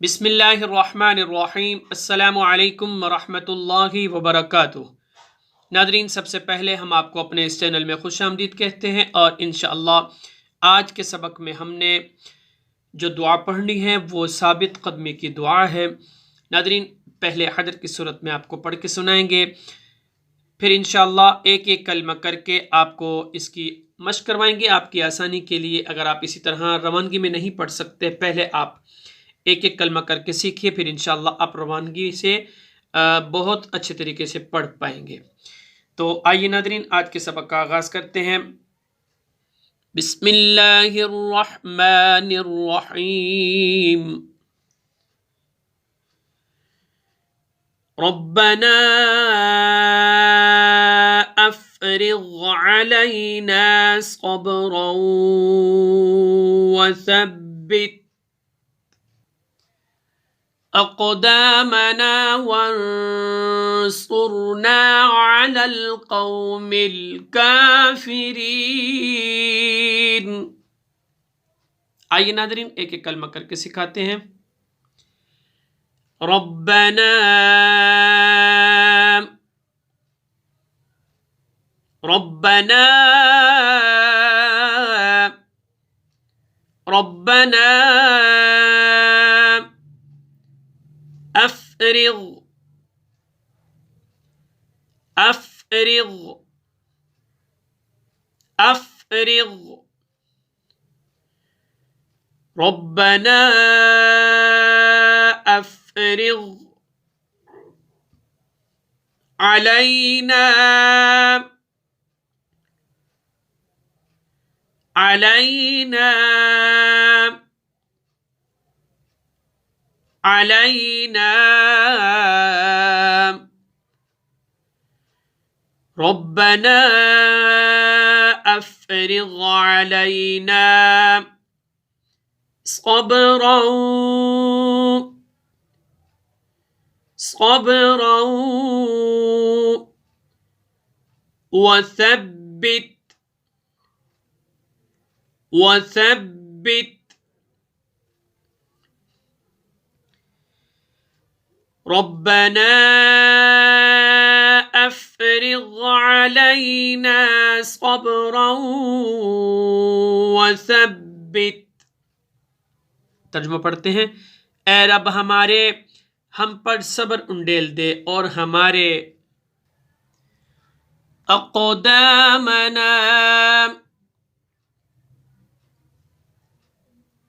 बिस्मिल्लाहिर्रहमानिर्रहीम। अस्सलामु अलैकुम वरहमतुल्लाहि वबरकातुह। नादरीन, सबसे पहले हम आपको अपने इस चैनल में खुशामदीद कहते हैं और इंशाअल्लाह आज के सबक में हमने जो दुआ पढ़नी है वो साबित कदमी की दुआ है। नादरीन, पहले हजर की सूरत में आपको पढ़ के सुनाएंगे, फिर इंशाअल्लाह एक एक कलमा करके आपको इसकी मशक करवाएंगे आपकी आसानी के लिए। अगर आप इसी तरह रवानगी में नहीं पढ़ सकते, पहले आप एक एक कलमा करके सीखिए, फिर इंशाअल्लाह आप रवानगी से बहुत अच्छे तरीके से पढ़ पाएंगे। तो आइए नादरीन, आज के सबक का आगाज करते हैं। बिस्मिल्लाहिर्रहमानिर्रहीम। रब्बना अफ़रिग़ अलैना सब्रन वसब्बित अक़दामना वंसुरना अलल क़ौमिल काफ़िरीन। आइए नादरीन, एक एक कलमा करके सिखाते हैं। रब्बना रब्बना रब्बना अफ़रिग़ अफ़रिग़ अफ़रिग़ रब्बना अफ़रिग़ अलैना अलैना अलैना रब्बना अफ़रिग़ अलैना सब्रन सब्रन वसब्बित वसब्बित रब्बना अफ़रिग़ अलैना सब्रन वसब्बित। तर्जुमा पढ़ते हैं। ए रब हमारे, हम पर सब्र उंडेल दे और हमारे अक़दामना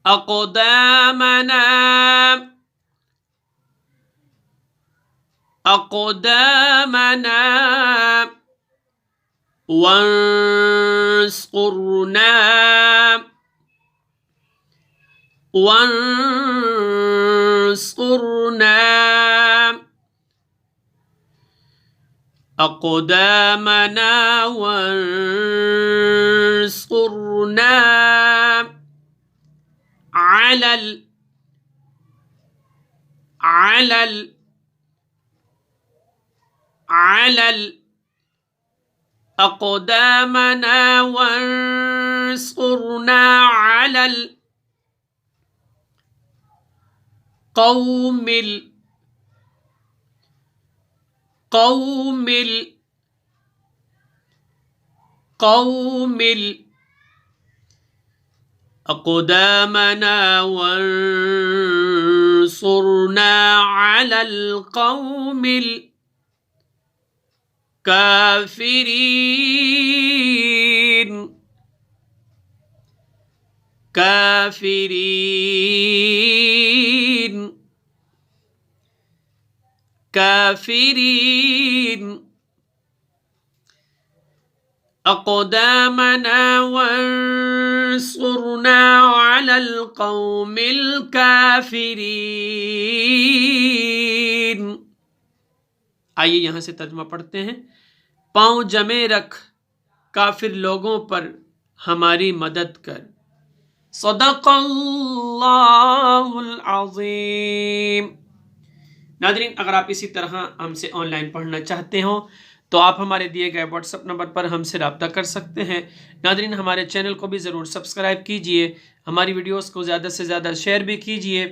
अक़दामना अक़दामना वंसुरना वंसुरना अक़दामना वंसुरना अलल अलल अलल अक़दामना वंसुरना अलल क़ौमिल क़ौमिल क़ौमिल अक़दामना वंसुरना अलल क़ौमिल काफ़िरीन काफ़िरीन काफ़िरीन अक़दामना वंसुरना अलल क़ौमिल काफ़िरीन। आइए यहां से तर्जुमा पढ़ते हैं। पांव जमे रख काफिर लोगों पर हमारी मदद कर। सदक़ल्लाहुल अज़ीम। नादरीन, अगर आप इसी तरह हमसे ऑनलाइन पढ़ना चाहते हो तो आप हमारे दिए गए व्हाट्सएप नंबर पर हमसे रब्ता कर सकते हैं। नादरीन, हमारे चैनल को भी ज़रूर सब्सक्राइब कीजिए, हमारी वीडियोस को ज़्यादा से ज़्यादा शेयर भी कीजिए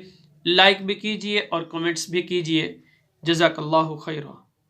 लाइक भी कीजिए और कमेंट्स भी कीजिए। जज़ाकल्लाहु खैरा।